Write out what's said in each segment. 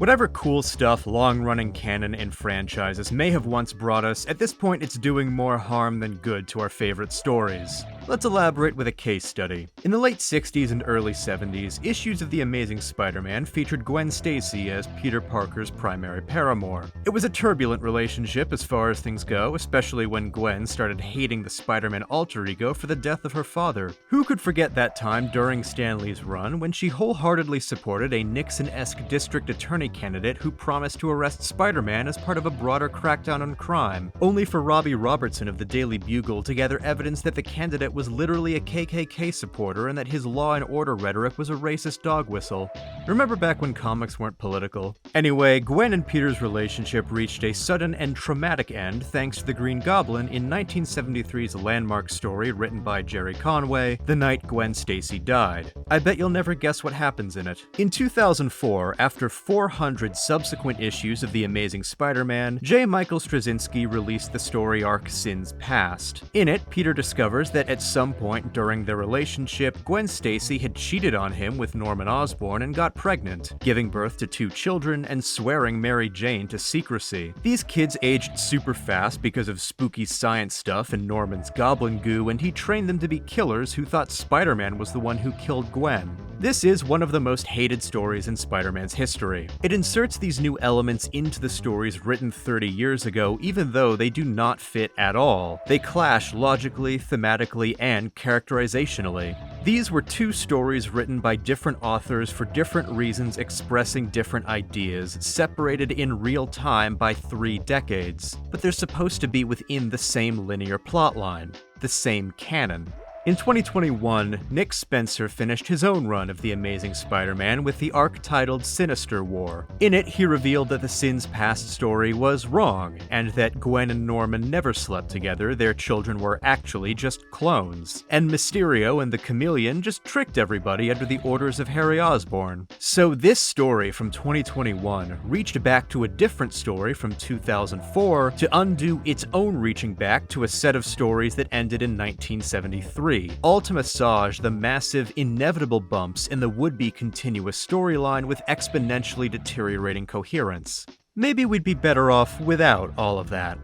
Whatever cool stuff long-running canon and franchises may have once brought us, at this point it's doing more harm than good to our favorite stories. Let's elaborate with a case study. In the late 60s and early 70s, issues of The Amazing Spider-Man featured Gwen Stacy as Peter Parker's primary paramour. It was a turbulent relationship as far as things go, especially when Gwen started hating the Spider-Man alter ego for the death of her father. Who could forget that time during Stan Lee's run when she wholeheartedly supported a Nixon-esque district attorney candidate who promised to arrest Spider-Man as part of a broader crackdown on crime, only for Robbie Robertson of the Daily Bugle to gather evidence that the candidate was literally a KKK supporter and that his law and order rhetoric was a racist dog whistle. Remember back when comics weren't political? Anyway, Gwen and Peter's relationship reached a sudden and traumatic end thanks to the Green Goblin in 1973's landmark story written by Jerry Conway, The Night Gwen Stacy Died. I bet you'll never guess what happens in it. In 2004, after 400 subsequent issues of The Amazing Spider-Man, J. Michael Straczynski released the story arc Sins Past. In it, Peter discovers that at some point during their relationship, Gwen Stacy had cheated on him with Norman Osborn and got pregnant, giving birth to 2 children and swearing Mary Jane to secrecy. These kids aged super fast because of spooky science stuff and Norman's goblin goo, and he trained them to be killers who thought Spider-Man was the one who killed Gwen. This is one of the most hated stories in Spider-Man's history. It inserts these new elements into the stories written 30 years ago, even though they do not fit at all. They clash logically, thematically, and characterizationally. These were 2 stories written by different authors for different reasons expressing different ideas, separated in real time by 3 decades. But they're supposed to be within the same linear plotline, the same canon. In 2021, Nick Spencer finished his own run of The Amazing Spider-Man with the arc titled Sinister War. In it, he revealed that the Sins Past story was wrong, and that Gwen and Norman never slept together, their children were actually just clones, and Mysterio and the Chameleon just tricked everybody under the orders of Harry Osborn. So this story from 2021 reached back to a different story from 2004 to undo its own reaching back to a set of stories that ended in 1973. All to massage the massive, inevitable bumps in the would-be continuous storyline with exponentially deteriorating coherence. Maybe we'd be better off without all of that.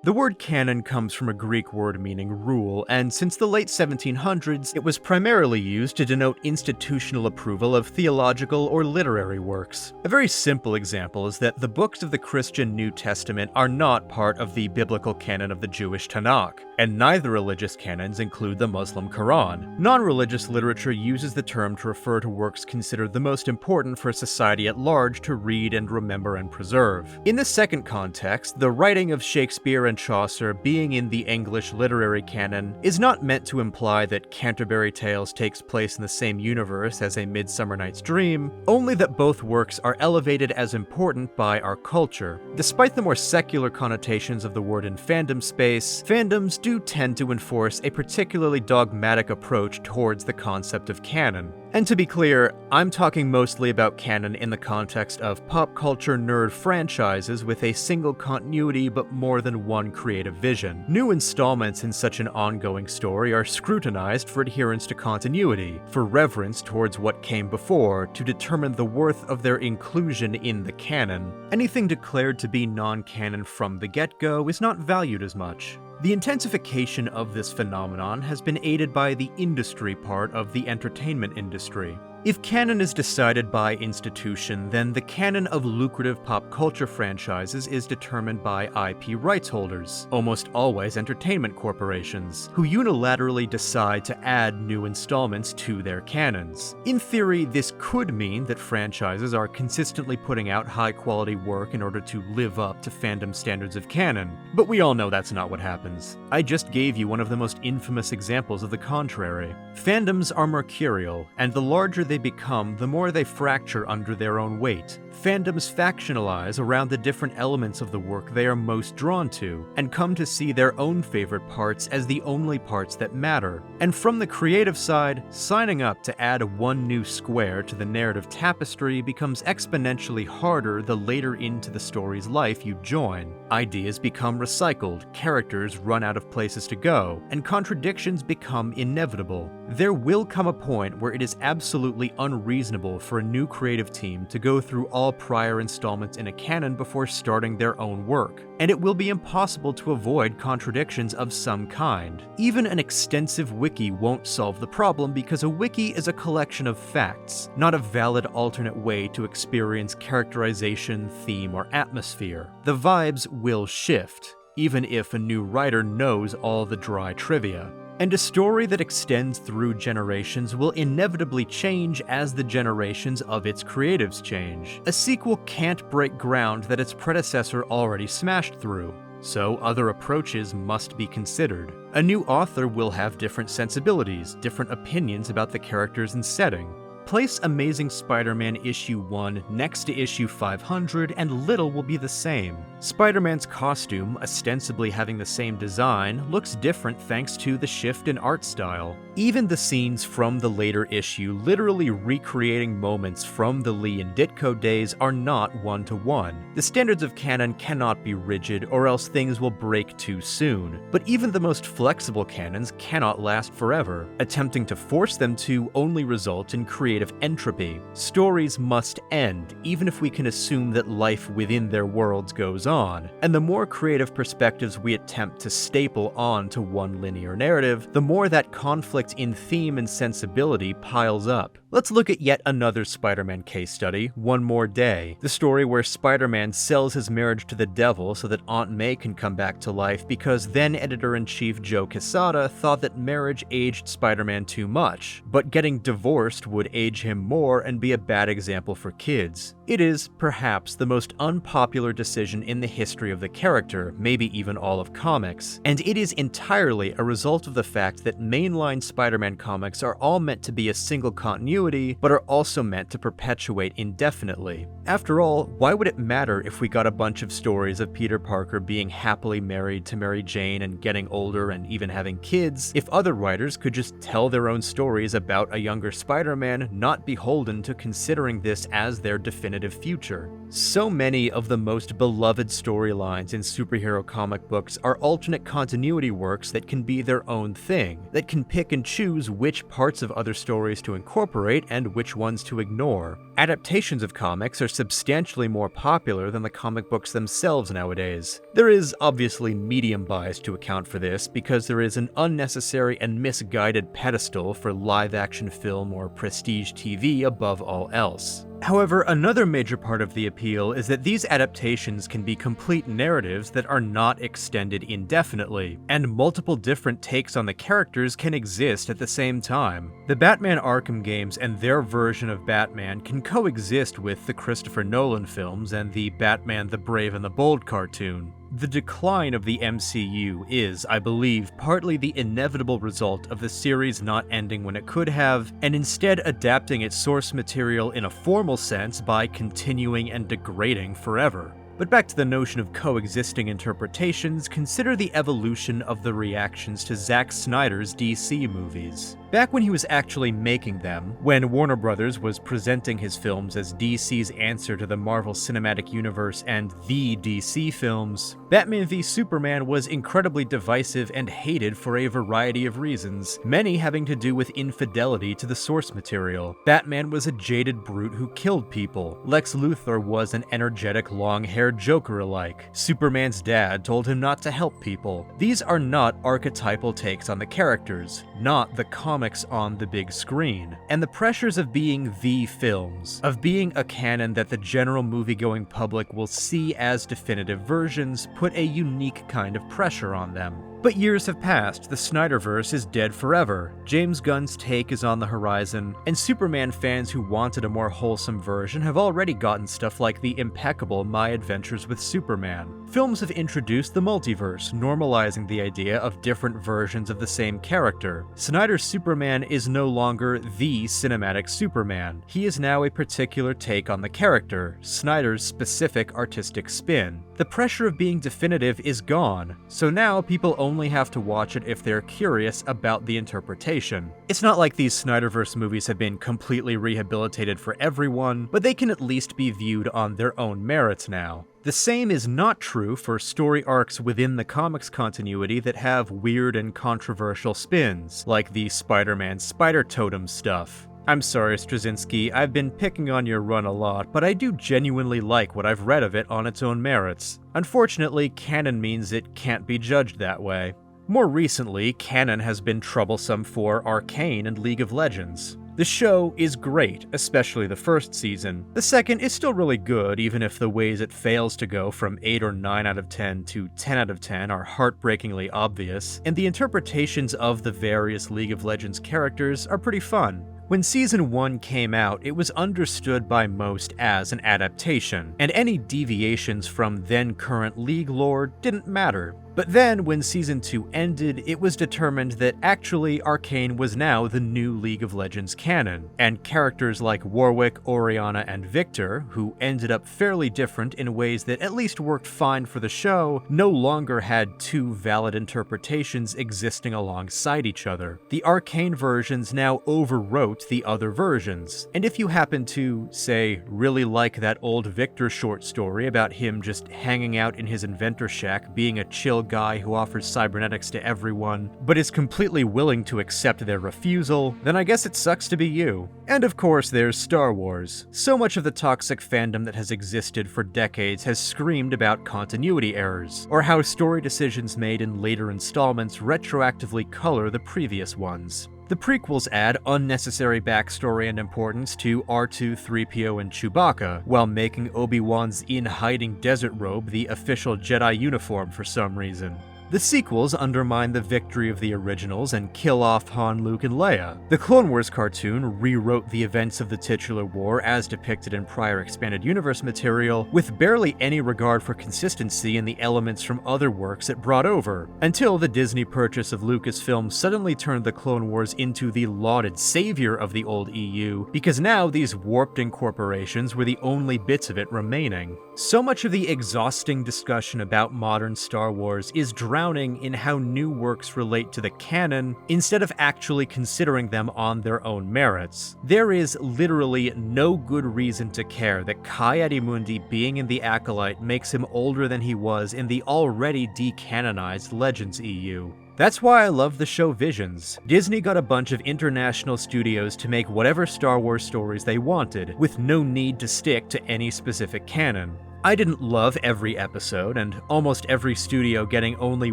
The word canon comes from a Greek word meaning rule, and since the late 1700s, it was primarily used to denote institutional approval of theological or literary works. A very simple example is that the books of the Christian New Testament are not part of the biblical canon of the Jewish Tanakh, and neither religious canons include the Muslim Quran. Non-religious literature uses the term to refer to works considered the most important for society at large to read and remember and preserve. In the second context, the writing of Shakespeare and Chaucer being in the English literary canon is not meant to imply that Canterbury Tales takes place in the same universe as A Midsummer Night's Dream, only that both works are elevated as important by our culture. Despite the more secular connotations of the word in fandom space, fandoms do tend to enforce a particularly dogmatic approach towards the concept of canon. And to be clear, I'm talking mostly about canon in the context of pop culture nerd franchises with a single continuity but more than one creative vision. New installments in such an ongoing story are scrutinized for adherence to continuity, for reverence towards what came before, to determine the worth of their inclusion in the canon. Anything declared to be non-canon from the get-go is not valued as much. The intensification of this phenomenon has been aided by the industry part of the entertainment industry. If canon is decided by institution, then the canon of lucrative pop culture franchises is determined by IP rights holders, almost always entertainment corporations, who unilaterally decide to add new installments to their canons. In theory, this could mean that franchises are consistently putting out high-quality work in order to live up to fandom standards of canon, but we all know that's not what happens. I just gave you one of the most infamous examples of the contrary. Fandoms are mercurial, and the larger they become, the more they fracture under their own weight. Fandoms factionalize around the different elements of the work they are most drawn to, and come to see their own favorite parts as the only parts that matter. And from the creative side, signing up to add one new square to the narrative tapestry becomes exponentially harder the later into the story's life you join. Ideas become recycled, characters run out of places to go, and contradictions become inevitable. There will come a point where it is absolutely unreasonable for a new creative team to go through all prior installments in a canon before starting their own work, and it will be impossible to avoid contradictions of some kind. Even an extensive wiki won't solve the problem because a wiki is a collection of facts, not a valid alternate way to experience characterization, theme, or atmosphere. The vibes will shift, even if a new writer knows all the dry trivia. And a story that extends through generations will inevitably change as the generations of its creatives change. A sequel can't break ground that its predecessor already smashed through, so other approaches must be considered. A new author will have different sensibilities, different opinions about the characters and setting. Place Amazing Spider-Man issue 1 next to issue 500 and little will be the same. Spider-Man's costume, ostensibly having the same design, looks different thanks to the shift in art style. Even the scenes from the later issue literally recreating moments from the Lee and Ditko days are not one-to-one. The standards of canon cannot be rigid or else things will break too soon, but even the most flexible canons cannot last forever. Attempting to force them to only result in creative entropy. Stories must end, even if we can assume that life within their worlds goes on, and the more creative perspectives we attempt to staple on to one linear narrative, the more that conflict in theme and sensibility piles up. Let's look at yet another Spider-Man case study, One More Day, the story where Spider-Man sells his marriage to the devil so that Aunt May can come back to life because then Editor-in-Chief Joe Quesada thought that marriage aged Spider-Man too much, but getting divorced would age him more and be a bad example for kids. It is, perhaps, the most unpopular decision in the history of the character, maybe even all of comics, and it is entirely a result of the fact that mainline Spider-Man comics are all meant to be a single continuity, but are also meant to perpetuate indefinitely. After all, why would it matter if we got a bunch of stories of Peter Parker being happily married to Mary Jane and getting older and even having kids, if other writers could just tell their own stories about a younger Spider-Man, not beholden to considering this as their definitive future? So many of the most beloved storylines in superhero comic books are alternate continuity works that can be their own thing, that can pick and choose which parts of other stories to incorporate and which ones to ignore. Adaptations of comics are substantially more popular than the comic books themselves nowadays. There is obviously medium bias to account for this because there is an unnecessary and misguided pedestal for live-action film or prestige TV above all else. However, another major part of the appeal is that these adaptations can be complete narratives that are not extended indefinitely, and multiple different takes on the characters can exist at the same time. The Batman Arkham games and their version of Batman can coexist with the Christopher Nolan films and the Batman the Brave and the Bold cartoon. The decline of the MCU is, I believe, partly the inevitable result of the series not ending when it could have, and instead adapting its source material in a formal sense by continuing and degrading forever. But back to the notion of coexisting interpretations, consider the evolution of the reactions to Zack Snyder's DC movies. Back when he was actually making them, when Warner Brothers was presenting his films as DC's answer to the Marvel Cinematic Universe and the DC films, Batman v Superman was incredibly divisive and hated for a variety of reasons, many having to do with infidelity to the source material. Batman was a jaded brute who killed people. Lex Luthor was an energetic, long-haired Joker-alike. Superman's dad told him not to help people. These are not archetypal takes on the characters, not the comics on the big screen. And the pressures of being the films, of being a canon that the general movie-going public will see as definitive versions, put a unique kind of pressure on them. But years have passed, the Snyderverse is dead forever, James Gunn's take is on the horizon, and Superman fans who wanted a more wholesome version have already gotten stuff like the impeccable My Adventures with Superman. Films have introduced the multiverse, normalizing the idea of different versions of the same character. Snyder's Superman is no longer the cinematic Superman. He is now a particular take on the character, Snyder's specific artistic spin. The pressure of being definitive is gone, so now people only have to watch it if they're curious about the interpretation. It's not like these Snyderverse movies have been completely rehabilitated for everyone, but they can at least be viewed on their own merits now. The same is not true for story arcs within the comics continuity that have weird and controversial spins, like the Spider-Man Spider Totem stuff. I'm sorry, Straczynski, I've been picking on your run a lot, but I do genuinely like what I've read of it on its own merits. Unfortunately, canon means it can't be judged that way. More recently, canon has been troublesome for Arcane and League of Legends. The show is great, especially the first season. The second is still really good, even if the ways it fails to go from 8 or 9 out of 10 to 10 out of 10 are heartbreakingly obvious, and the interpretations of the various League of Legends characters are pretty fun. When Season 1 came out, it was understood by most as an adaptation, and any deviations from then-current League lore didn't matter. But then, when Season 2 ended, it was determined that actually Arcane was now the new League of Legends canon, and characters like Warwick, Orianna, and Victor, who ended up fairly different in ways that at least worked fine for the show, no longer had two valid interpretations existing alongside each other. The Arcane versions now overwrote the other versions, and if you happen to, say, really like that old Victor short story about him just hanging out in his inventor shack being a chill guy who offers cybernetics to everyone, but is completely willing to accept their refusal, then I guess it sucks to be you. And of course there's Star Wars. So much of the toxic fandom that has existed for decades has screamed about continuity errors, or how story decisions made in later installments retroactively color the previous ones. The prequels add unnecessary backstory and importance to R2, 3PO, and Chewbacca, while making Obi-Wan's in-hiding desert robe the official Jedi uniform for some reason. The sequels undermine the victory of the originals and kill off Han, Luke, and Leia. The Clone Wars cartoon rewrote the events of the titular war as depicted in prior expanded universe material, with barely any regard for consistency in the elements from other works it brought over, until the Disney purchase of Lucasfilm suddenly turned the Clone Wars into the lauded savior of the old EU, because now these warped incorporations were the only bits of it remaining. So much of the exhausting discussion about modern Star Wars is drowning in how new works relate to the canon instead of actually considering them on their own merits. There is literally no good reason to care that Ki-Adi-Mundi being in the Acolyte makes him older than he was in the already decanonized Legends EU. That's why I love the show Visions. Disney got a bunch of international studios to make whatever Star Wars stories they wanted, with no need to stick to any specific canon. I didn't love every episode, and almost every studio getting only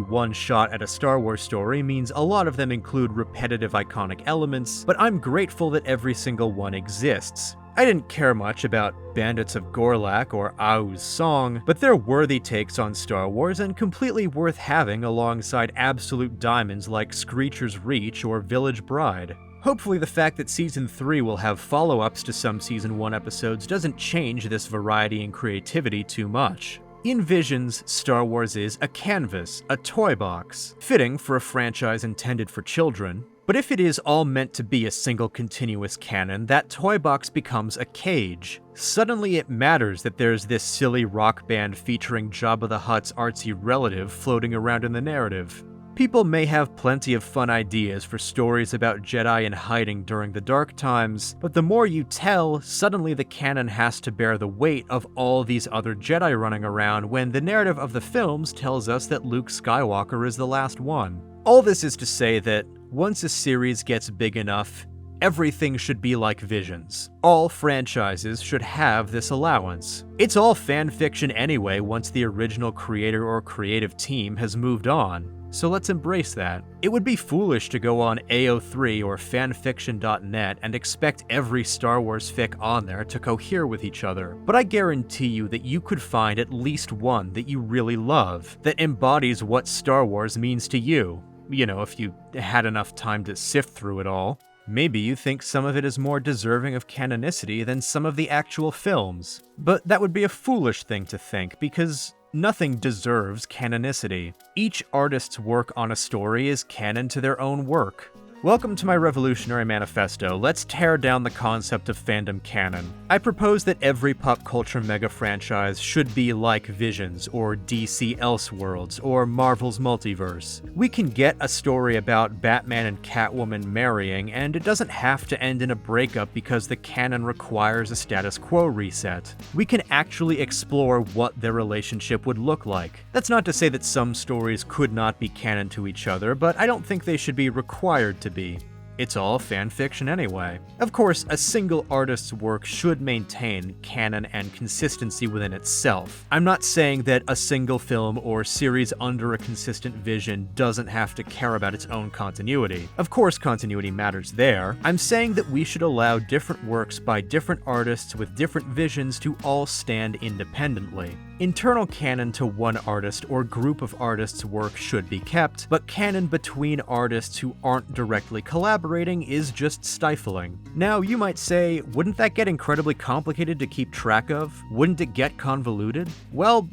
one shot at a Star Wars story means a lot of them include repetitive iconic elements, but I'm grateful that every single one exists. I didn't care much about Bandits of Gorlak or Au's Song, but they're worthy takes on Star Wars and completely worth having alongside absolute diamonds like Screecher's Reach or Village Bride. Hopefully the fact that Season 3 will have follow-ups to some Season 1 episodes doesn't change this variety and creativity too much. In Visions, Star Wars is a canvas, a toy box, fitting for a franchise intended for children. But if it is all meant to be a single continuous canon, that toy box becomes a cage. Suddenly it matters that there's this silly rock band featuring Jabba the Hutt's artsy relative floating around in the narrative. People may have plenty of fun ideas for stories about Jedi in hiding during the Dark Times, but the more you tell, suddenly the canon has to bear the weight of all these other Jedi running around when the narrative of the films tells us that Luke Skywalker is the last one. All this is to say that once a series gets big enough, everything should be like Visions. All franchises should have this allowance. It's all fan fiction anyway once the original creator or creative team has moved on. So let's embrace that. It would be foolish to go on AO3 or fanfiction.net and expect every Star Wars fic on there to cohere with each other, but I guarantee you that you could find at least one that you really love, that embodies what Star Wars means to you. You know, if you had enough time to sift through it all. Maybe you think some of it is more deserving of canonicity than some of the actual films, but that would be a foolish thing to think, because nothing deserves canonicity. Each artist's work on a story is canon to their own work. Welcome to my revolutionary manifesto. Let's tear down the concept of fandom canon. I propose that every pop culture mega franchise should be like Visions, or DC Elseworlds, or Marvel's Multiverse. We can get a story about Batman and Catwoman marrying, and it doesn't have to end in a breakup because the canon requires a status quo reset. We can actually explore what their relationship would look like. That's not to say that some stories could not be canon to each other, but I don't think they should be required to be. It's all fanfiction anyway. Of course, a single artist's work should maintain canon and consistency within itself. I'm not saying that a single film or series under a consistent vision doesn't have to care about its own continuity. Of course, continuity matters there. I'm saying that we should allow different works by different artists with different visions to all stand independently. Internal canon to one artist or group of artists' work should be kept, but canon between artists who aren't directly collaborating is just stifling. Now, you might say, wouldn't that get incredibly complicated to keep track of? Wouldn't it get convoluted? Well,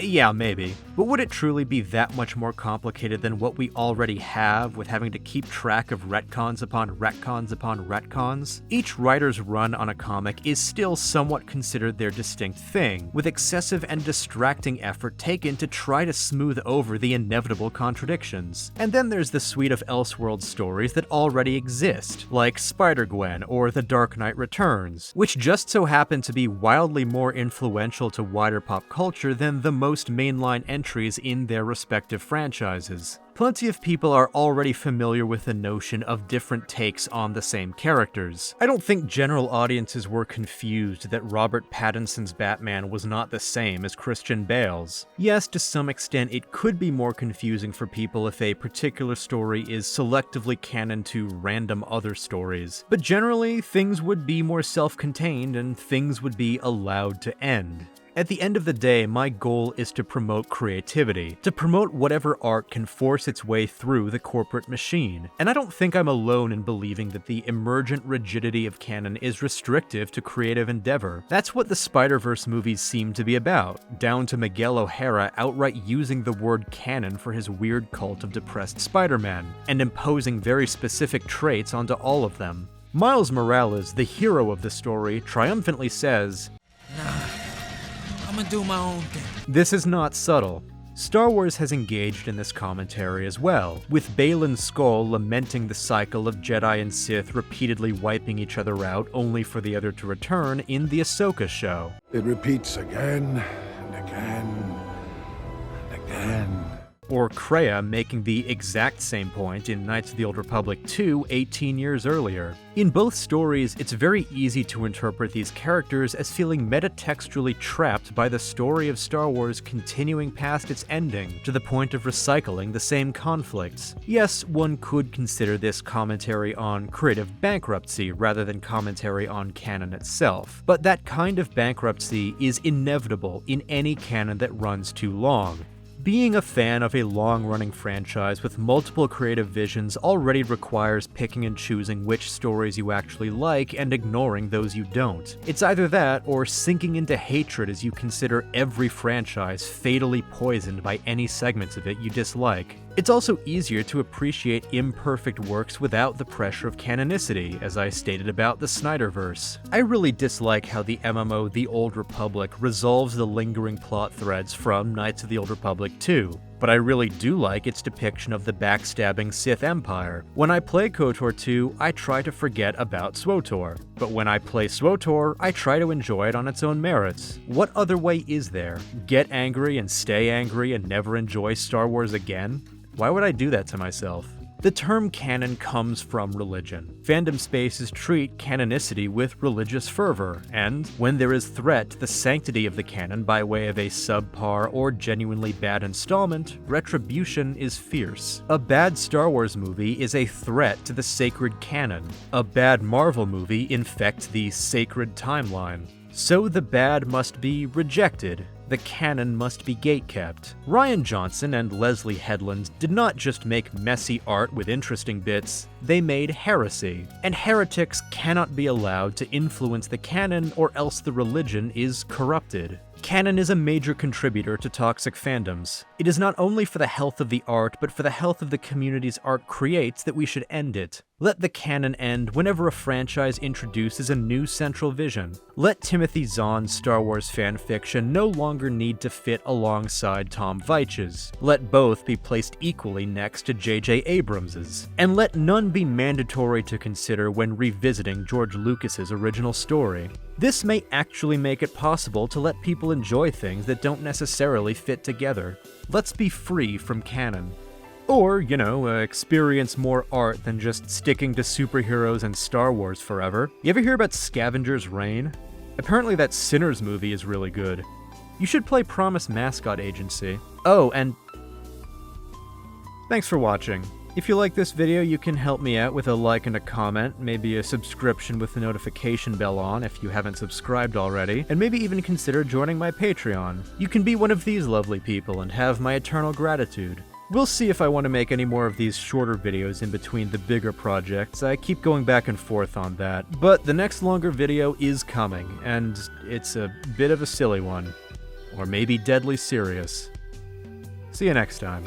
yeah, maybe. But would it truly be that much more complicated than what we already have with having to keep track of retcons upon retcons upon retcons? Each writer's run on a comic is still somewhat considered their distinct thing, with excessive and distracting effort taken to try to smooth over the inevitable contradictions. And then there's the suite of Elseworld stories that already exist, like Spider-Gwen or The Dark Knight Returns, which just so happen to be wildly more influential to wider pop culture than the most mainline entries in their respective franchises. Plenty of people are already familiar with the notion of different takes on the same characters. I don't think general audiences were confused that Robert Pattinson's Batman was not the same as Christian Bale's. Yes, to some extent it could be more confusing for people if a particular story is selectively canon to random other stories, but generally things would be more self-contained and things would be allowed to end. At the end of the day, my goal is to promote creativity, to promote whatever art can force its way through the corporate machine. And I don't think I'm alone in believing that the emergent rigidity of canon is restrictive to creative endeavor. That's what the Spider-Verse movies seem to be about, down to Miguel O'Hara outright using the word canon for his weird cult of depressed Spider-Man, and imposing very specific traits onto all of them. Miles Morales, the hero of the story, triumphantly says, I'm gonna do my own thing. This is not subtle. Star Wars has engaged in this commentary as well, with Baylan Skoll lamenting the cycle of Jedi and Sith repeatedly wiping each other out only for the other to return in the Ahsoka show. It repeats again and again and again. Or Kreia making the exact same point in Knights of the Old Republic 2 18 years earlier. In both stories, it's very easy to interpret these characters as feeling metatextually trapped by the story of Star Wars continuing past its ending, to the point of recycling the same conflicts. Yes, one could consider this commentary on creative bankruptcy rather than commentary on canon itself, but that kind of bankruptcy is inevitable in any canon that runs too long. Being a fan of a long-running franchise with multiple creative visions already requires picking and choosing which stories you actually like and ignoring those you don't. It's either that or sinking into hatred as you consider every franchise fatally poisoned by any segments of it you dislike. It's also easier to appreciate imperfect works without the pressure of canonicity, as I stated about the Snyderverse. I really dislike how the MMO The Old Republic resolves the lingering plot threads from Knights of the Old Republic 2, but I really do like its depiction of the backstabbing Sith Empire. When I play KOTOR 2, I try to forget about SWOTOR, but when I play SWOTOR, I try to enjoy it on its own merits. What other way is there? Get angry and stay angry and never enjoy Star Wars again? Why would I do that to myself? The term canon comes from religion. Fandom spaces treat canonicity with religious fervor, and when there is threat to the sanctity of the canon by way of a subpar or genuinely bad installment, retribution is fierce. A bad Star Wars movie is a threat to the sacred canon. A bad Marvel movie infects the sacred timeline. So the bad must be rejected. The canon must be gatekept. Rian Johnson and Leslie Headland did not just make messy art with interesting bits, they made heresy. And heretics cannot be allowed to influence the canon or else the religion is corrupted. Canon is a major contributor to toxic fandoms. It is not only for the health of the art, but for the health of the communities art creates that we should end it. Let the canon end whenever a franchise introduces a new central vision. Let Timothy Zahn's Star Wars fanfiction no longer need to fit alongside Tom Veitch's. Let both be placed equally next to J.J. Abrams's. And let none be mandatory to consider when revisiting George Lucas's original story. This may actually make it possible to let people enjoy things that don't necessarily fit together. Let's be free from canon. Or, experience more art than just sticking to superheroes and Star Wars forever. You ever hear about Scavenger's Reign? Apparently that Sinners movie is really good. You should play Promise Mascot Agency. Oh, and thanks for watching. If you like this video, you can help me out with a like and a comment, maybe a subscription with the notification bell on if you haven't subscribed already, and maybe even consider joining my Patreon. You can be one of these lovely people and have my eternal gratitude. We'll see if I want to make any more of these shorter videos in between the bigger projects. I keep going back and forth on that. But the next longer video is coming, and it's a bit of a silly one. Or maybe deadly serious. See you next time.